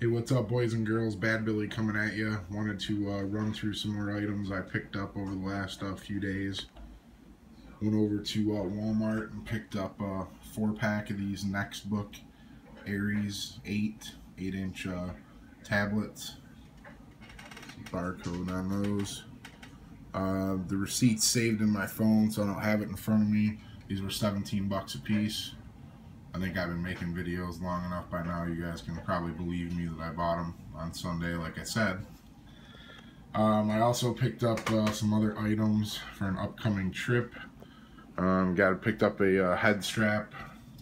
Hey, what's up, boys and girls? Bad Billy coming at you. Wanted to run through some more items I picked up over the last few days. Went over to Walmart and picked up a 4-pack of these Nextbook Aries 8-inch tablets. Barcode on those. The receipt's saved in my phone, so I don't have it in front of me. These were 17 bucks a piece. I think I've been making videos long enough by now. You guys can probably believe me that I bought them on Sunday, like I said. I also picked up some other items for an upcoming trip. Picked up a head strap,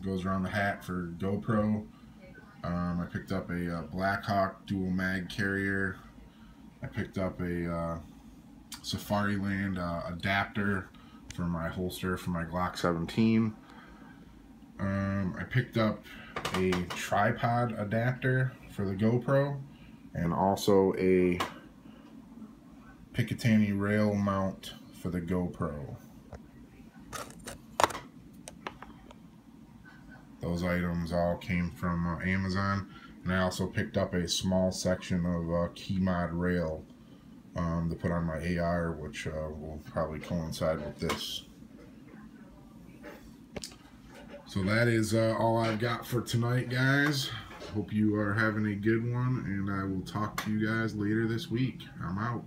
goes around the hat for GoPro. I picked up a Blackhawk dual mag carrier. I picked up a Safariland adapter for my holster for my GLOCK 17. I picked up a tripod adapter for the GoPro and also a Picatinny rail mount for the GoPro. Those items all came from Amazon, and I also picked up a small section of key mod rail to put on my AR, which will probably coincide with this. So that is all I've got for tonight, guys. Hope you are having a good one, and I will talk to you guys later this week. I'm out.